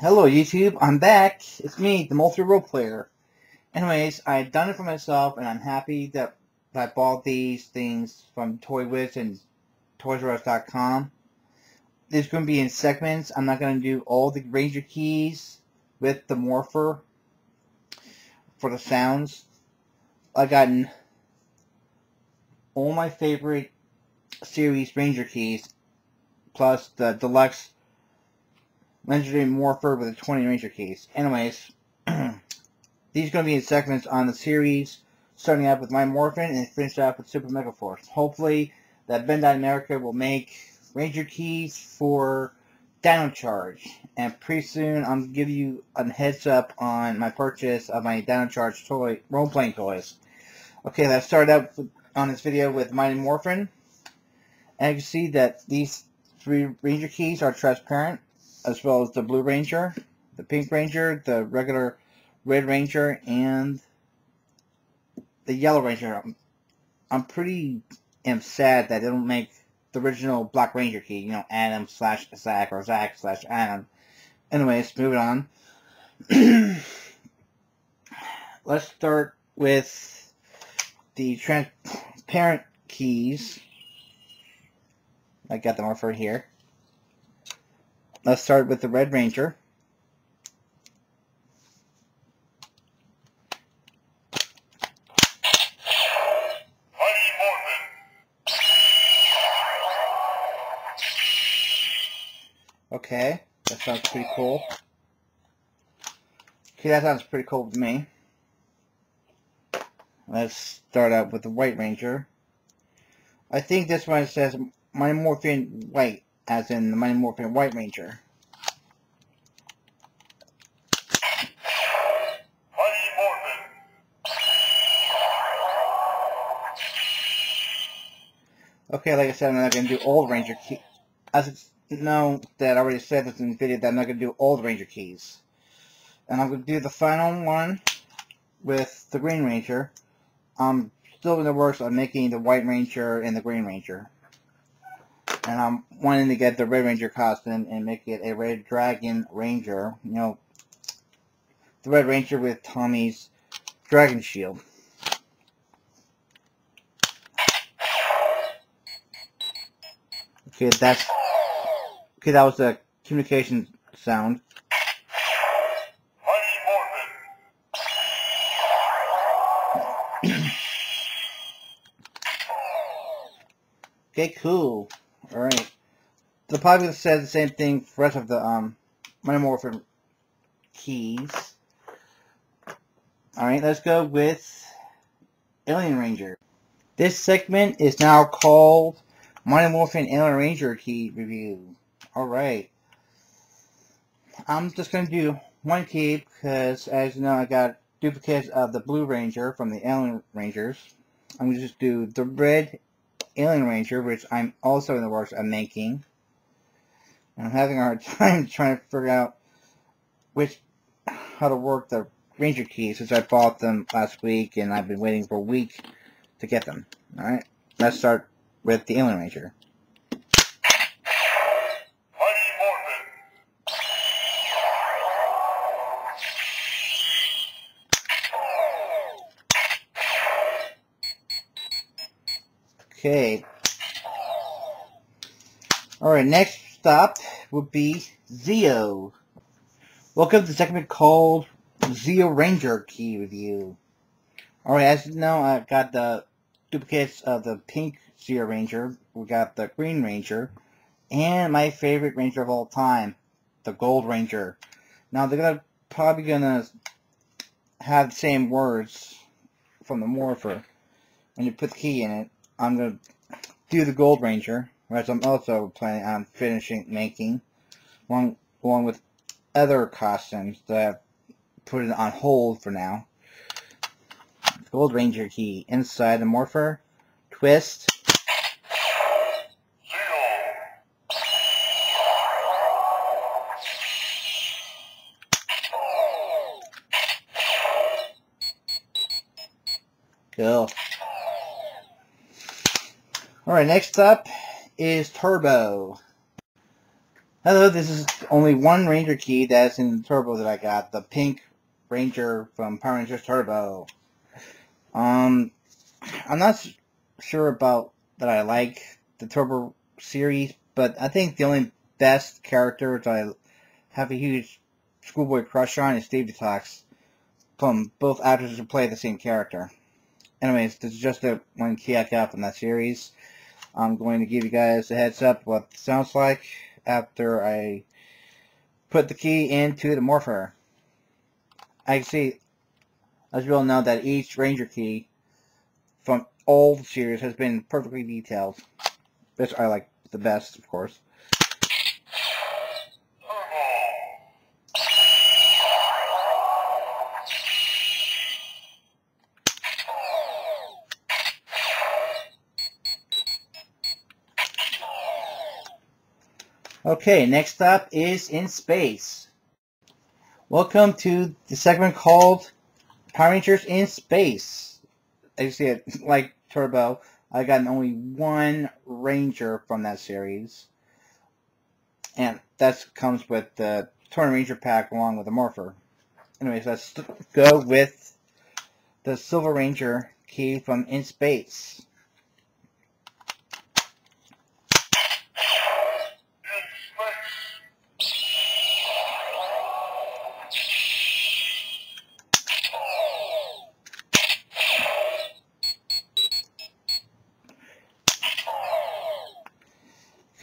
Hello YouTube, I'm back. It's me, the multi-role player. Anyways, I've done it for myself and I'm happy that I bought these things from Toy Wiz and ToysRUs.com. This is going to be in segments. I'm not going to do all the Ranger keys with the morpher for the sounds. I've gotten all my favorite series Ranger keys plus the deluxe legendary morpher with the 20 Ranger keys. Anyways, these are going to be in segments on the series, starting out with my morphing and finish out with Super Mega Force. Hopefully, that Bandai America will make Ranger keys for Dino Charge. And pretty soon, I'm going to give you a heads up on my purchase of my Dino Charge toy, role-playing toys. Okay, let's start out on this video with Mighty Morphin. And you can see that these 3 Ranger keys are transparent, as well as the Blue Ranger, the Pink Ranger, the regular Red Ranger, and the Yellow Ranger. I'm pretty sad that they don't make the original Black Ranger key, you know, Adam / Zack or Zack / Adam. Anyways, moving on. Let's start with the transparent keys. I got them over here. Let's start with the Red Ranger. Okay, that sounds pretty cool. Okay, that sounds pretty cool to me. Let's start out with the White Ranger. I think this one says Mighty Morphin White, as in the Mighty Morphin White Ranger. Okay, like I said, I'm not going to do all the Ranger keys. As it's known that I already said this in the video that I'm not going to do all the Ranger keys. And I'm going to do the final one with the Green Ranger. I'm still in the works of making the White Ranger and the Green Ranger. And I'm wanting to get the Red Ranger costume and make it a Red Dragon Ranger. You know, the Red Ranger with Tommy's Dragon Shield. Okay, that was the communication sound. Okay, cool. Alright. The popular says the same thing for the rest of the Mighty Morphin keys. Alright, let's go with Alien Ranger. This segment is now called Mighty Morphin Alien Ranger Key Review. Alright. I'm just going to do one key because, as you know, I got duplicates of the Blue Ranger from the Alien Rangers. I'm going to just do the Red Alien Ranger, which I'm also in the works of making. And I'm having a hard time trying to figure out how to work the Ranger keys since I bought them last week and I've been waiting for a week to get them. Alright, let's start with the Alien Ranger. Okay. Alright, next stop will be Zeo. Welcome to the segment called Zeo Ranger Key Review. Alright, as you know, I've got the duplicates of the pink Zeo Ranger. We got the Green Ranger. And my favorite Ranger of all time, the Gold Ranger. Now, they're probably gonna have the same words from the morpher. When you put the key in it, I'm going to do the Gold Ranger, which I'm also planning on making, along with other costumes that I've put it on hold for now. Gold Ranger key inside the morpher, twist. Cool. Alright, next up is Turbo. Hello, this is only one Ranger key that's in the Turbo that I got. The pink Ranger from Power Rangers Turbo. I'm not sure about that I like the Turbo series, but I think the only best character that I have a huge schoolboy crush on is Steve Detox, from both actors who play the same character. Anyways, this is just the one key I got from that series. I'm going to give you guys a heads up what it sounds like after I put the key into the morpher. I can see, as you all know, that each Ranger key from all the series has been perfectly detailed, which I like the best, of course. Okay, next up is In Space. Welcome to the segment called Power Rangers in Space. As you see it, like Turbo, I got only one Ranger from that series. And that comes with the Torn Ranger pack along with the morpher. Anyways, let's go with the Silver Ranger key from In Space.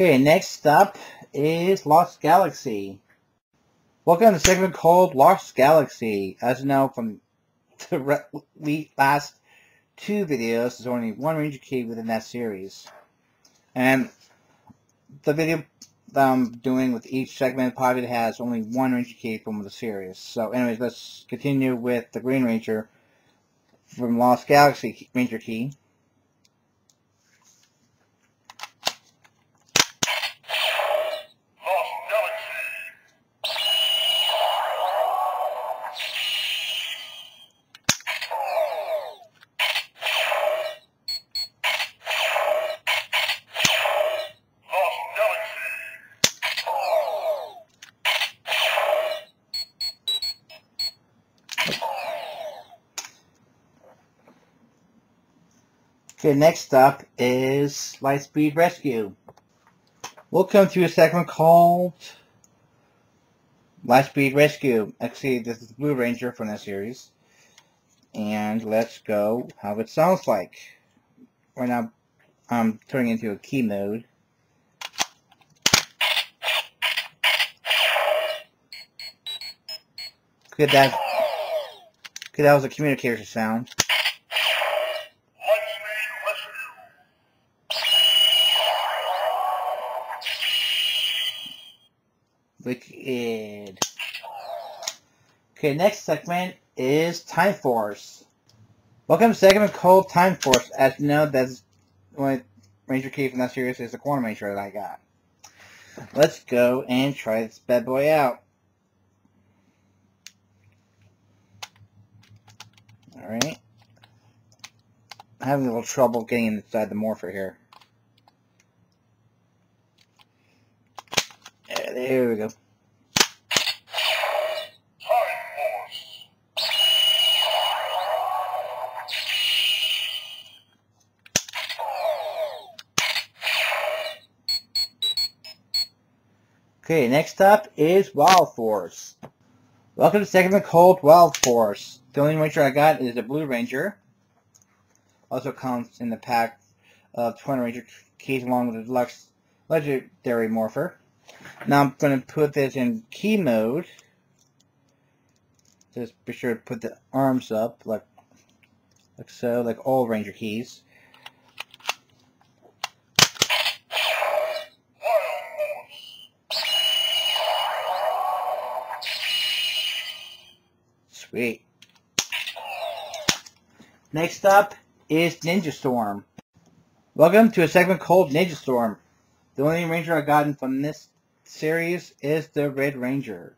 Okay, next up is Lost Galaxy. Welcome to the segment called Lost Galaxy. As you know from the last two videos, there's only one Ranger key within that series. And the video that I'm doing with each segment probably has only one Ranger key from the series. So anyways, let's continue with the Green Ranger from Lost Galaxy Ranger key. Okay, next up is Lightspeed Rescue. Welcome to a segment called Lightspeed Rescue. Actually, this is the Blue Ranger from that series. And let's go how it sounds like. Right now, I'm turning into a key mode. Okay, that was a communicator sound. Wicked. Okay, next segment is Time Force. Welcome to segment called Time Force. As you know, that's one Ranger key from that series is the Quantum Ranger that I got. Let's go and try this bad boy out. Alright. I'm having a little trouble getting inside the morpher here. There we go. Okay, next up is Wild Force. Welcome to segment called Wild Force. The only Ranger I got is the Blue Ranger. Also comes in the pack of 20 Ranger keys along with the deluxe legendary morpher. Now I'm going to put this in key mode. Just be sure to put the arms up like so, like all Ranger keys. Sweet. Next up is Ninja Storm. Welcome to a segment called Ninja Storm. The only Ranger I've gotten from this series is the Red Ranger.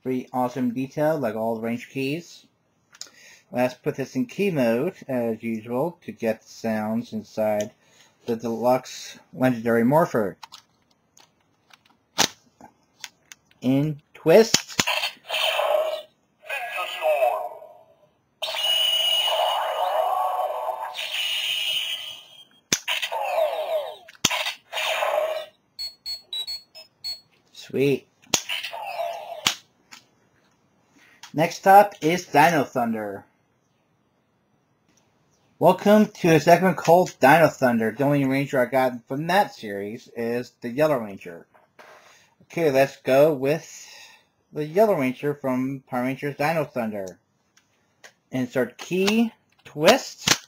Pretty awesome detail, like all the Ranger keys. Let's put this in key mode, as usual, to get the sounds inside the deluxe legendary morpher. in twist. Sweet. Next up is Dino Thunder. Welcome to a segment called Dino Thunder. The only Ranger I got from that series is the Yellow Ranger. Okay, let's go with the Yellow Ranger from Power Rangers Dino Thunder. Insert key, twist. Dino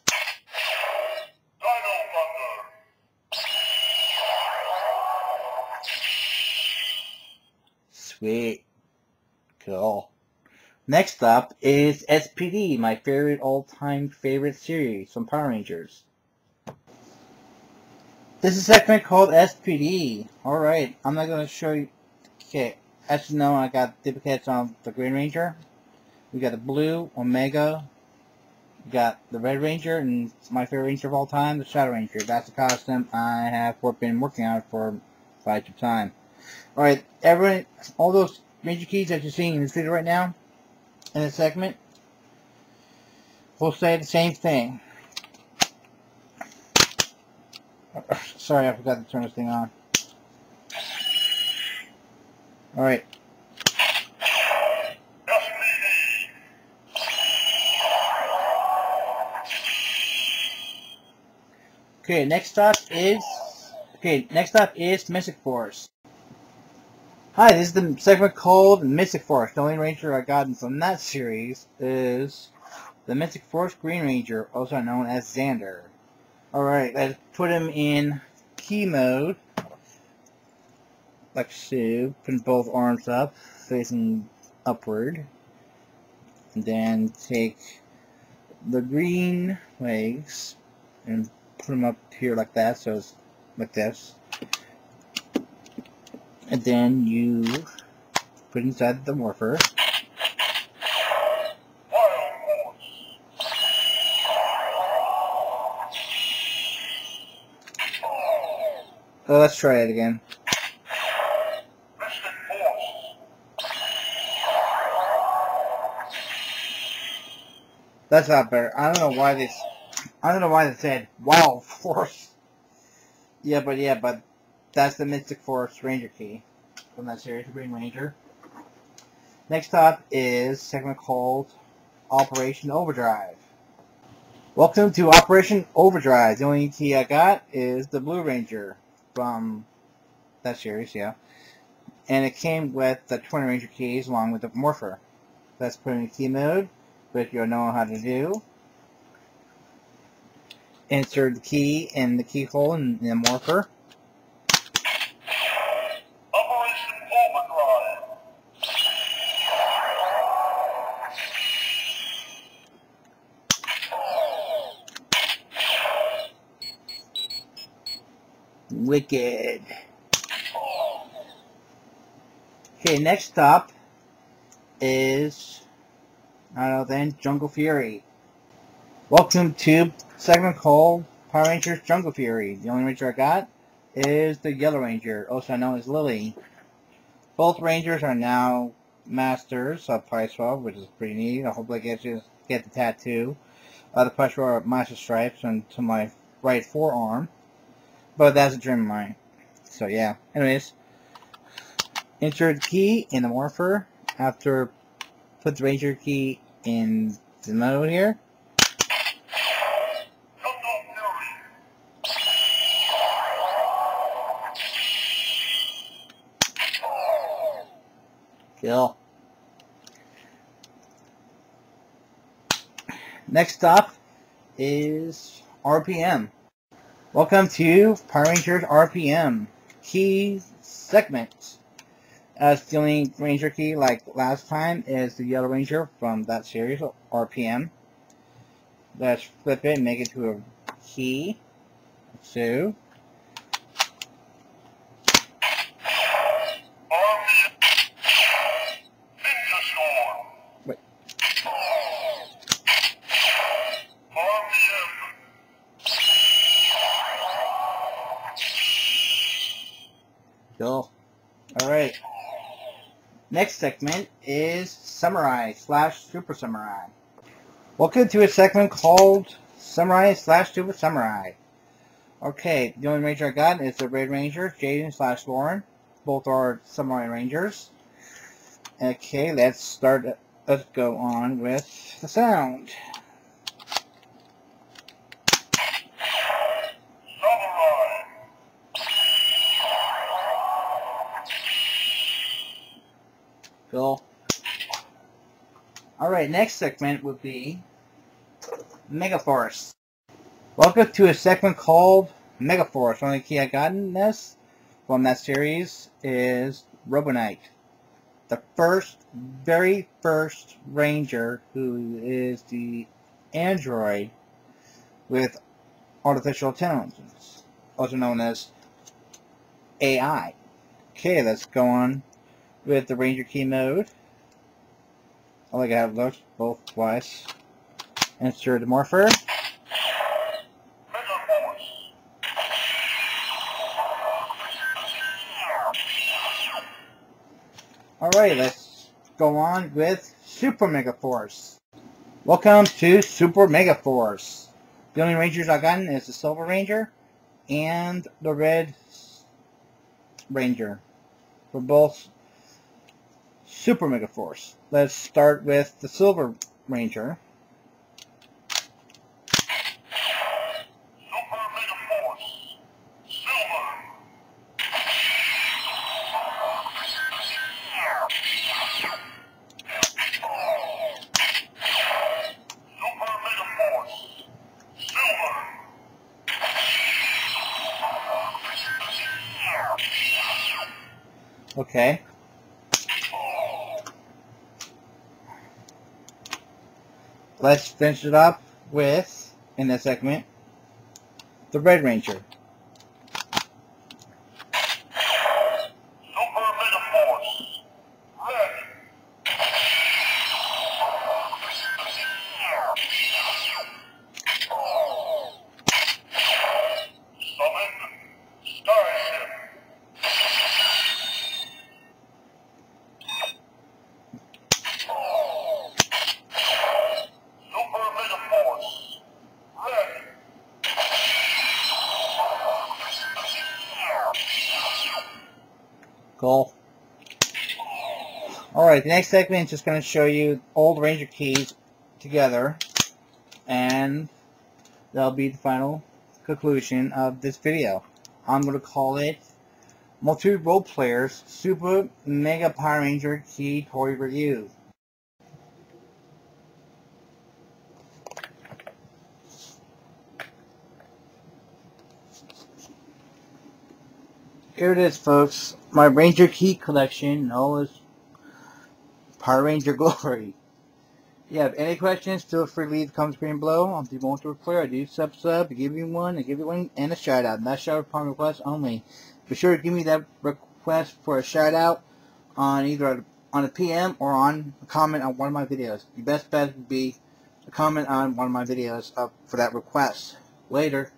Thunder. Sweet. Cool. Next up is SPD, my all-time favorite series from Power Rangers. This is a segment called SPD. Alright, I'm not going to show you. Okay, as you know, I got duplicates on the Green Ranger. We got the Blue, Omega. We got the Red Ranger, and my favorite Ranger of all time, the Shadow Ranger. That's the costume I have been working on for quite some time. Alright, everyone, all those Ranger keys that you're seeing in this video right now, in this segment, we'll say the same thing. Sorry, I forgot to turn this thing on. Alright. Okay, next up is Mystic Force. Hi, this is the segment called Mystic Force. The only Ranger I got from that series is the Mystic Force Green Ranger, also known as Xander. Alright, let's put him in key mode. Like so, putting both arms up, facing upward. And then take the green legs and put them up here like that, so it's like this. And then you put inside the morpher. Oh, let's try it again. That's not better. I don't know why they said Wild Force. Yeah, but that's the Mystic Force Ranger Key from that series, the Green Ranger. Next up is a segment called Operation Overdrive. Welcome to Operation Overdrive. The only key I got is the Blue Ranger from that series, yeah. And it came with the 20 Ranger keys along with the morpher. Let's put in key mode, which you'll know how to do. Insert the key in the keyhole in the morpher. Operation Overdrive. Wicked. Okay, next up is Jungle Fury. Welcome to segment called Power Rangers Jungle Fury. The only Ranger I got is the Yellow Ranger, also known as Lily. Both Rangers are now masters of Price 12, which is pretty neat. I hope I get the tattoo of the Price 12 Master Stripes onto my right forearm. But that's a dream of mine. So yeah. Anyways, insert the key in the morpher after put the Ranger key in the mode here. Kill. Next up is RPM. Welcome to Power Rangers RPM key segment. As the only Ranger key, like last time, is the Yellow Ranger from that series, RPM. Let's flip it and make it to a key. So, wait. Cool. Alright. Next segment is Samurai / Super Samurai. Welcome to a segment called Samurai / Super Samurai. Okay, the only ranger I got is the Red Ranger, Jaden / Lauren. Both are Samurai Rangers. Okay, let's start. Let's go on with the sound. Cool. Alright, next segment would be Megaforce. Welcome to a segment called Megaforce. The only key I got in this from that series is Robonite. The very first Ranger who is the android with artificial intelligence, also known as AI. Okay, let's go on with the Ranger Key mode. I like I have those both twice. Insert the morpher. Alright, let's go on with Super Megaforce. Welcome to Super Megaforce. The only Rangers I've gotten is the Silver Ranger and the Red Ranger. We're both Super Megaforce. Let's start with the Silver Ranger. Super Megaforce. Silver. Super Megaforce. Silver. Okay. Let's finish it up with, in this segment, the Red Ranger. Super Megaforce. Red. Summon Starship. Super Megaforce. Red. Cool. Alright, the next segment is just going to show you all the Ranger keys together, and that'll be the final conclusion of this video. I'm going to call it Multi-Role Players Super Mega Power Ranger Key Toy Review. Here it is, folks. My Ranger Key collection, known as Power Ranger Glory. If you have any questions, feel free to leave the comment screen below. I'll do multiple clear. I do sub, I give you one, and a shout out. Not shout out upon request only. Be sure to give me that request for a shout out on either on a PM or on a comment on one of my videos. Your best bet would be a comment on one of my videos for that request. Later.